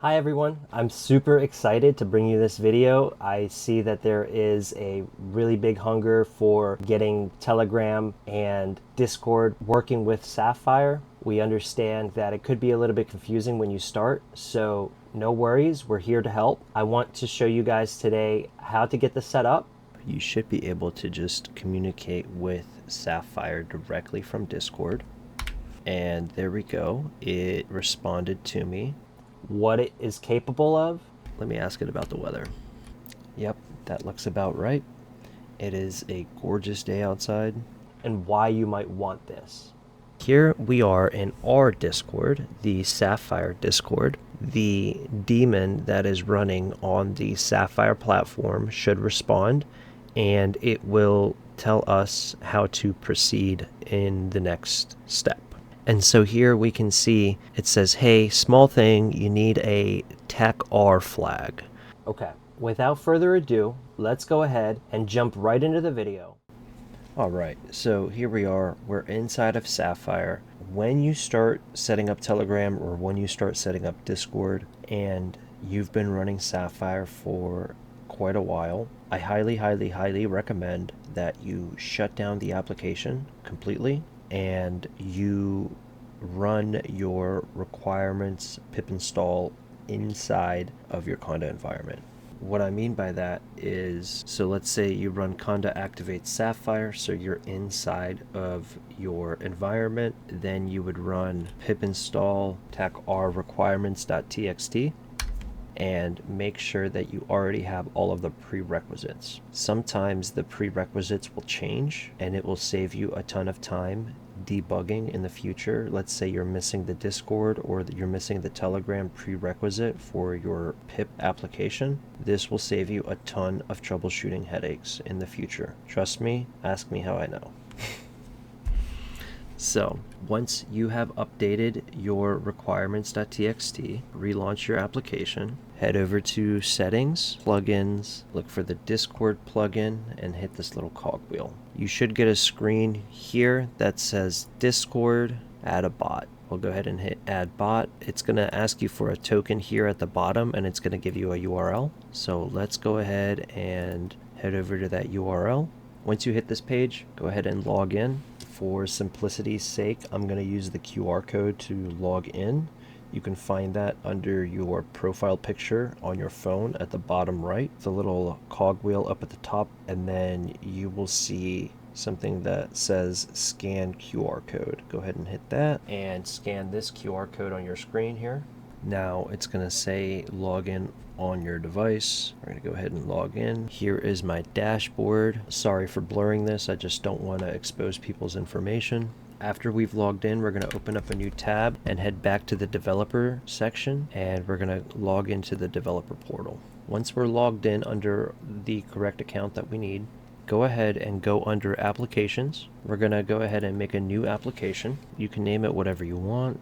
Hi everyone, I'm super excited to bring you this video. I see that there is a really big hunger for getting Telegram and Discord working with Sapphire. We understand that it could be a little bit confusing when you start, so no worries, we're here to help. I want to show you guys today how to get this set up. You should be able to just communicate with Sapphire directly from Discord. And there we go, it responded to me what it is capable of. Let me ask it about the weather. Yep, that looks about right. It is a gorgeous day outside. And why you might want this. Here we are in our Discord, the Sapphire Discord. The daemon that is running on the Sapphire platform should respond, and it will tell us how to proceed in the next step. And so here we can see it says, hey, small thing, you need a TechR flag. Okay, without further ado, let's go ahead and jump right into the video. All right, so here we are. We're inside of Sapphire. When you start setting up Telegram or when you start setting up Discord and you've been running Sapphire for quite a while, I highly recommend that you shut down the application completely and you run your requirements pip install inside of your Conda environment. What I mean by that is, so let's say you run conda activate Sapphire, so you're inside of your environment, then you would run pip install techr requirements.txt and make sure that you already have all of the prerequisites. Sometimes the prerequisites will change and it will save you a ton of time debugging in the future. Let's say you're missing the Discord or you're missing the Telegram prerequisite for your pip application. This will save you a ton of troubleshooting headaches in the future. Trust me, ask me how I know. So once you have updated your requirements.txt, relaunch your application, head over to settings, plugins, look for the Discord plugin and hit this little cogwheel. You should get a screen here that says Discord, add a bot. We'll go ahead and hit add bot. It's going to ask you for a token here at the bottom and it's going to give you a URL. So let's go ahead and head over to that URL. Once you hit this page, go ahead and log in. For simplicity's sake, I'm going to use the QR code to log in. You can find that under your profile picture on your phone at the bottom right. It's a little cogwheel up at the top, and then you will see something that says scan QR code. Go ahead and hit that and scan this QR code on your screen here. Now it's going to say login on your device. We're going to go ahead and log in. Here is my dashboard. Sorry for blurring this. I just don't want to expose people's information. After we've logged in, we're going to open up a new tab and head back to the developer section, and we're going to log into the developer portal. Once we're logged in under the correct account that we need, go ahead and go under applications. We're going to go ahead and make a new application. You can name it whatever you want.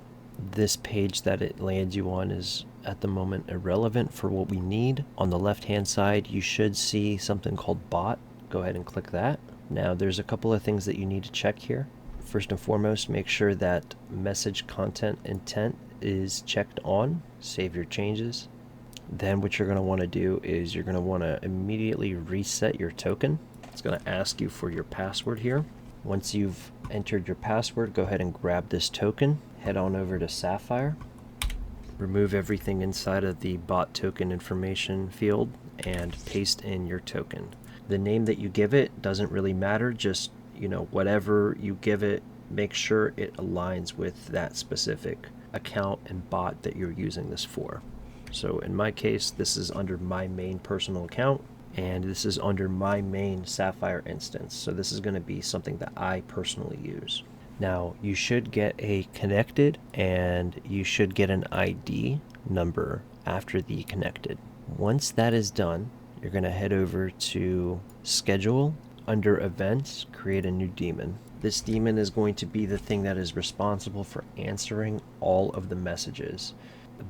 This page that it lands you on is at the moment irrelevant for what we need. On the left hand side you should see something called bot. Go ahead and click that. Now there's a couple of things that you need to check here. First and foremost, make sure that message content intent is checked on. Save your changes. Then what you're going to want to do is you're going to want to immediately reset your token. It's going to ask you for your password here. Once you've entered your password, go ahead and grab this token. Head on over to Sapphire. Remove everything inside of the bot token information field and paste in your token. The name that you give it doesn't really matter. Just, whatever you give it, make sure it aligns with that specific account and bot that you're using this for. So in my case, this is under my main personal account, and this is under my main Sapphire instance. So this is going to be something that I personally use. Now you should get a connected and you should get an ID number after the connected. Once that is done, you're going to head over to schedule. Under events, create a new daemon. This daemon is going to be the thing that is responsible for answering all of the messages.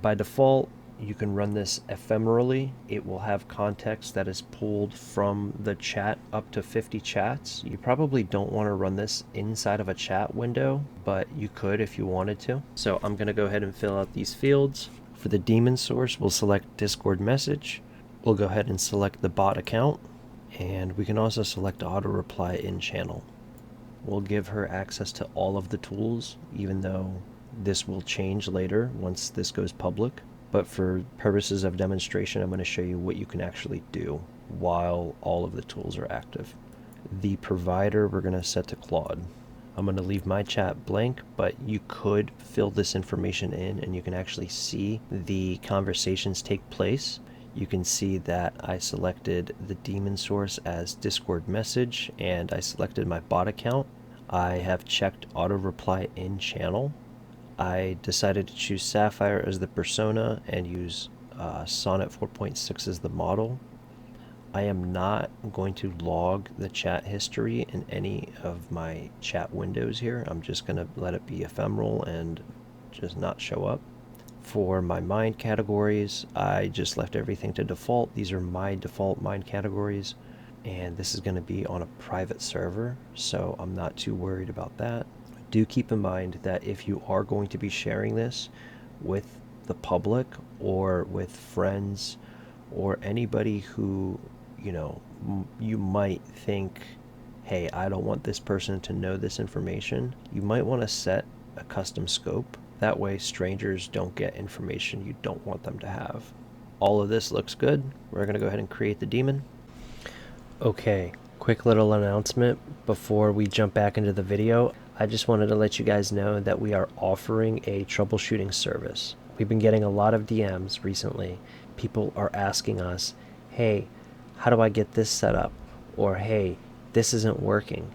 By default, you can run this ephemerally. It will have context that is pulled from the chat up to 50 chats. You probably don't want to run this inside of a chat window, but you could if you wanted to. So I'm going to go ahead and fill out these fields. For the daemon source, we'll select Discord message. We'll go ahead and select the bot account, and we can also select auto reply in channel. We'll give her access to all of the tools, even though this will change later once this goes public. But for purposes of demonstration, I'm going to show you what you can actually do while all of the tools are active. The provider we're going to set to Claude. I'm going to leave my chat blank, but you could fill this information in and you can actually see the conversations take place. You can see that I selected the daemon source as Discord message and I selected my bot account. I have checked auto reply in channel. I decided to choose Sapphire as the persona and use Sonnet 4.6 as the model. I am not going to log the chat history in any of my chat windows here. I'm just going to let it be ephemeral and just not show up. For my mind categories, I just left everything to default. These are my default mind categories, and this is going to be on a private server, so I'm not too worried about that. Do keep in mind that if you are going to be sharing this with the public or with friends or anybody who, you know, you might think, hey, I don't want this person to know this information, you might want to set a custom scope. That way strangers don't get information you don't want them to have. All of this looks good. We're going to go ahead and create the daemon. Okay, quick little announcement before we jump back into the video. I just wanted to let you guys know that we are offering a troubleshooting service. We've been getting a lot of DMs recently. People are asking us, hey, how do I get this set up? Or hey, this isn't working.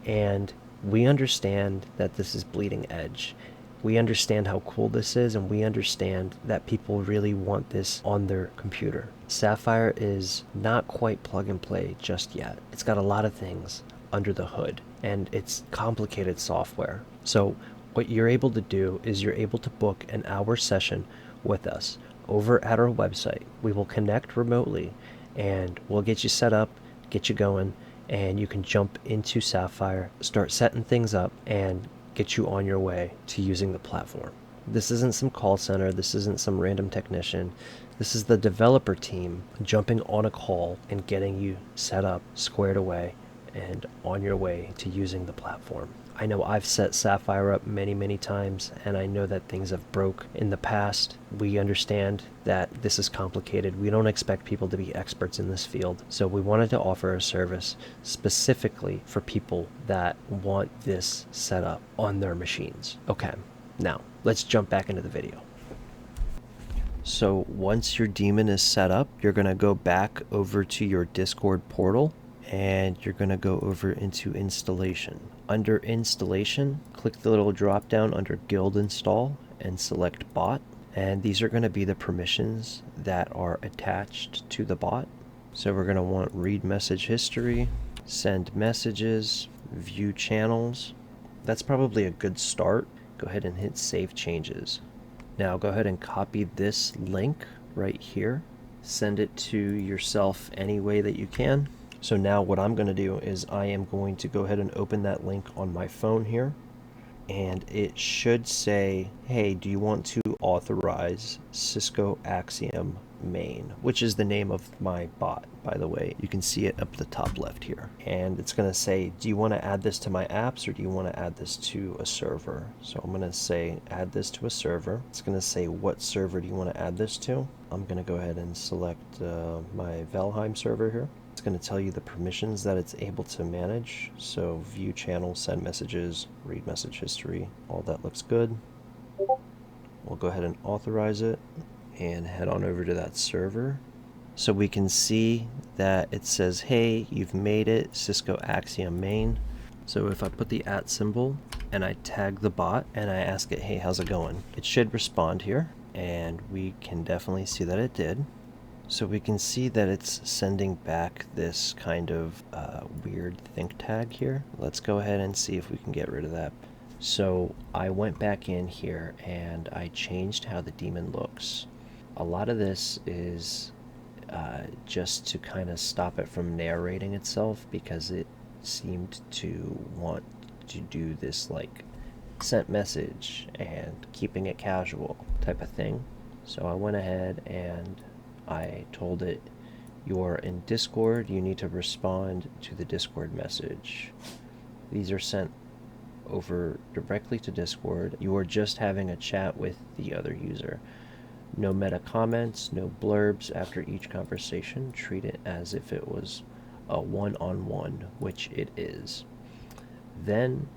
And we understand that this is bleeding edge. We understand how cool this is, and we understand that people really want this on their computer. Sapphire is not quite plug and play just yet. It's got a lot of things under the hood, and it's complicated software. So what you're able to do is you're able to book an hour session with us over at our website. We will connect remotely, and we'll get you set up, get you going, and you can jump into Sapphire, start setting things up, and get you on your way to using the platform. This isn't some call center. This isn't some random technician. This is the developer team jumping on a call and getting you set up, squared away, and on your way to using the platform. I know I've set Sapphire up many times, and I know that things have broke in the past. We understand that this is complicated. We don't expect people to be experts in this field, so we wanted to offer a service specifically for people that want this set up on their machines. Okay, now let's jump back into the video. So once your daemon is set up, you're going to go back over to your Discord portal, and you're going to go over into installation. Under installation, click the little drop down under guild install and select bot, and these are going to be the permissions that are attached to the bot. So we're going to want read message history, send messages, view channels. That's probably a good start. Go ahead and hit save changes. Now go ahead and copy this link right here, send it to yourself any way that you can. So now what I'm going to do is I am going to go ahead and open that link on my phone here, and it should say, hey, do you want to authorize Cisco Axiom main, which is the name of my bot, by the way. You can see it up at the top left here, and it's going to say, do you want to add this to my apps, or do you want to add this to a server? So I'm going to say add this to a server. It's going to say, what server do you want to add this to? I'm going to go ahead and select my Valheim server here. It's going to tell you the permissions that it's able to manage. So view channel, send messages, read message history, all that looks good. We'll go ahead and authorize it and head on over to that server. So we can see that it says, hey, you've made it, Cisco Axiom main. So if I put the @ symbol and I tag the bot and I ask it, hey, how's it going? It should respond here, and we can definitely see that it did. So we can see that it's sending back this kind of weird think tag here. Let's go ahead and see if we can get rid of that. So I went back in here and I changed how the daemon looks. A lot of this is just to kind of stop it from narrating itself, because it seemed to want to do this like sent message and keeping it casual type of thing. So I went ahead and I told it, you're in Discord, you need to respond to the Discord message. These are sent over directly to Discord. You are just having a chat with the other user. No meta comments, no blurbs after each conversation. Treat it as if it was a one-on-one, which it is. Then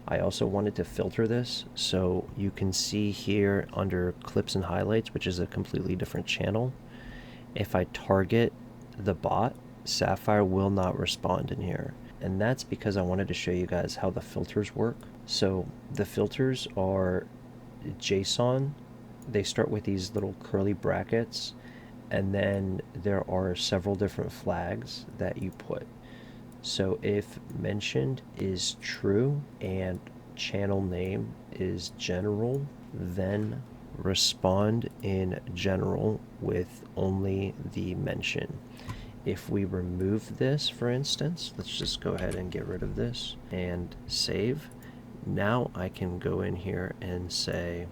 I also wanted to filter this, so you can see here under clips and highlights, which is a completely different channel. If I target the bot, Sapphire will not respond in here. And that's because I wanted to show you guys how the filters work. So the filters are JSON. They start with these little curly brackets, and then there are several different flags that you put. So if mentioned is true and channel name is general, then respond in general with only the mention. If we remove this, for instance, let's just go ahead and get rid of this and save. Now I can go in here and say,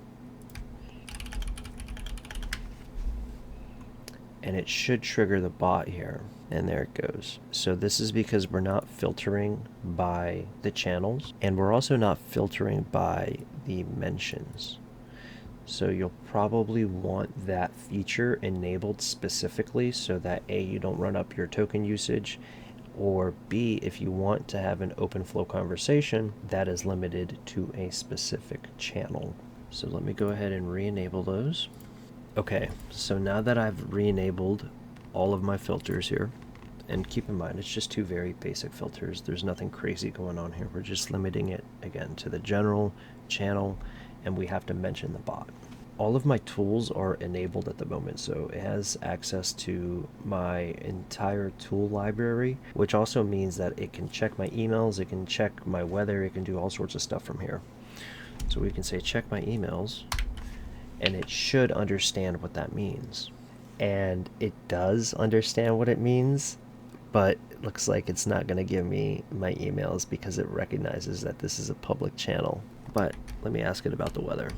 and it should trigger the bot here, and there it goes. So this is because we're not filtering by the channels, and we're also not filtering by the mentions. So you'll probably want that feature enabled specifically so that A, you don't run up your token usage, or B, if you want to have an open flow conversation, that is limited to a specific channel. So let me go ahead and re-enable those. Okay, so now that I've re-enabled all of my filters here, and keep in mind, it's just two very basic filters. There's nothing crazy going on here. We're just limiting it, again, to the general channel, and we have to mention the bot. All of my tools are enabled at the moment, so it has access to my entire tool library, which also means that it can check my emails, it can check my weather, it can do all sorts of stuff from here. So we can say check my emails, and it should understand what that means. And it does understand what it means, but it looks like it's not going to give me my emails because it recognizes that this is a public channel. But let me ask it about the weather.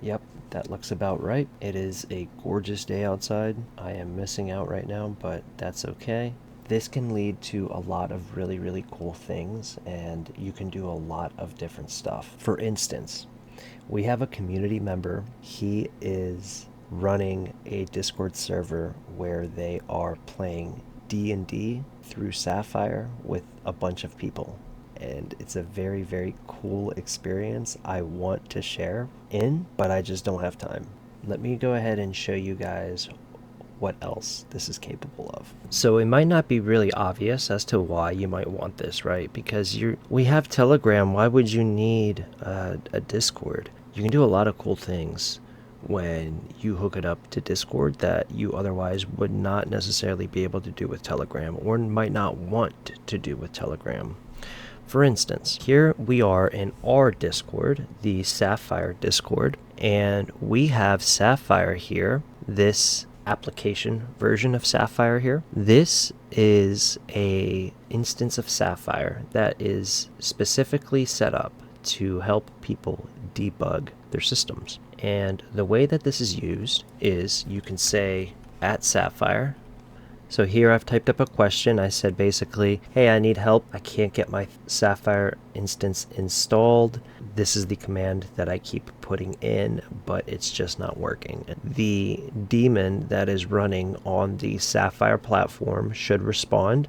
Yep, that looks about right. It is a gorgeous day outside. I am missing out right now, but that's okay. This can lead to a lot of really, really cool things, and you can do a lot of different stuff. For instance, we have a community member. He is running a Discord server where they are playing D&D through Sapphire with a bunch of people. And it's a very, very cool experience I want to share in, but I just don't have time. Let me go ahead and show you guys what else this is capable of. So it might not be really obvious as to why you might want this, right? Because we have Telegram. Why would you need a Discord? You can do a lot of cool things when you hook it up to Discord that you otherwise would not necessarily be able to do with Telegram, or might not want to do with Telegram. For instance, here we are in our Discord, the Sapphire Discord, and we have Sapphire here, this application version of Sapphire here. This is a instance of Sapphire that is specifically set up to help people debug their systems. And the way that this is used is you can say @Sapphire. So here I've typed up a question. I said basically, hey, I need help. I can't get my Sapphire instance installed. This is the command that I keep putting in, but it's just not working. The daemon that is running on the Sapphire platform should respond,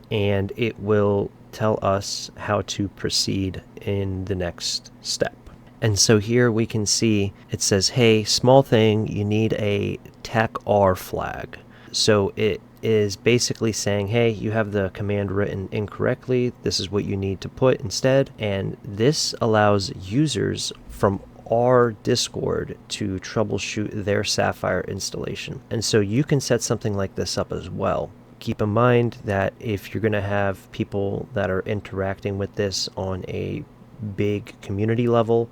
and it will tell us how to proceed in the next step. And so here we can see it says, hey, small thing, you need a TAC-R flag. So it is basically saying, hey, you have the command written incorrectly. This is what you need to put instead. And this allows users from our Discord to troubleshoot their Sapphire installation. And so you can set something like this up as well. Keep in mind that if you're going to have people that are interacting with this on a big community level,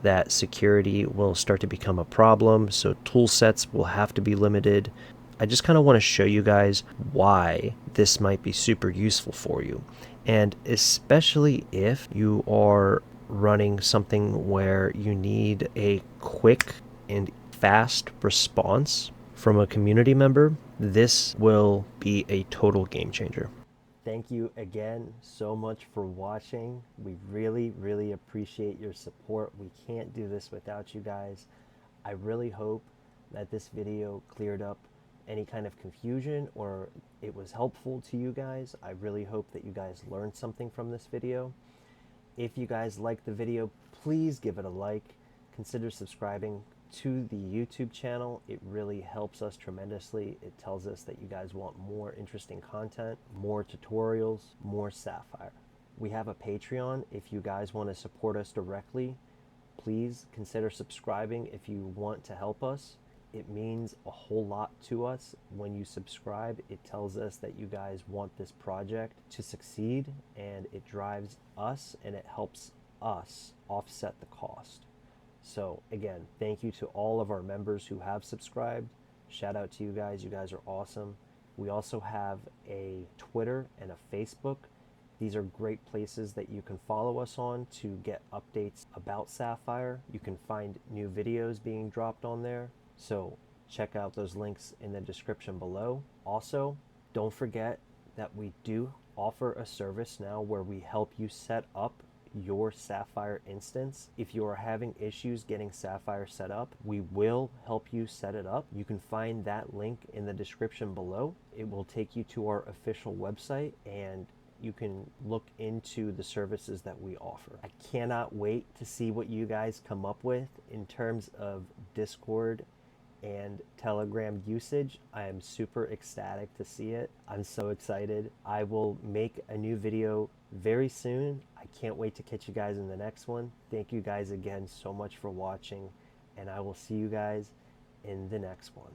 that security will start to become a problem. So tool sets will have to be limited. I just kind of want to show you guys why this might be super useful for you. And especially if you are running something where you need a quick and fast response from a community member, this will be a total game changer. Thank you again so much for watching. We really, really appreciate your support. We can't do this without you guys. I really hope that this video cleared up any kind of confusion or it was helpful to you guys. I really hope that you guys learned something from this video. If you guys liked the video, please give it a like. Consider subscribing to the YouTube channel. It really helps us tremendously. It tells us that you guys want more interesting content, more tutorials, more Sapphire. We have a Patreon. If you guys want to support us directly, please consider subscribing if you want to help us. It means a whole lot to us. When you subscribe, it tells us that you guys want this project to succeed, and it drives us and it helps us offset the cost. So again, thank you to all of our members who have subscribed. Shout out to you guys. You guys are awesome. We also have a Twitter and a Facebook. These are great places that you can follow us on to get updates about Sapphire. You can find new videos being dropped on there. So check out those links in the description below. Also, don't forget that we do offer a service now where we help you set up your Sapphire instance. If you are having issues getting Sapphire set up, we will help you set it up. You can find that link in the description below. It will take you to our official website and you can look into the services that we offer. I cannot wait to see what you guys come up with in terms of Discord and Telegram usage. I am super ecstatic to see it. I'm so excited. I will make a new video very soon. I can't wait to catch you guys in the next one. Thank you guys again so much for watching, and I will see you guys in the next one.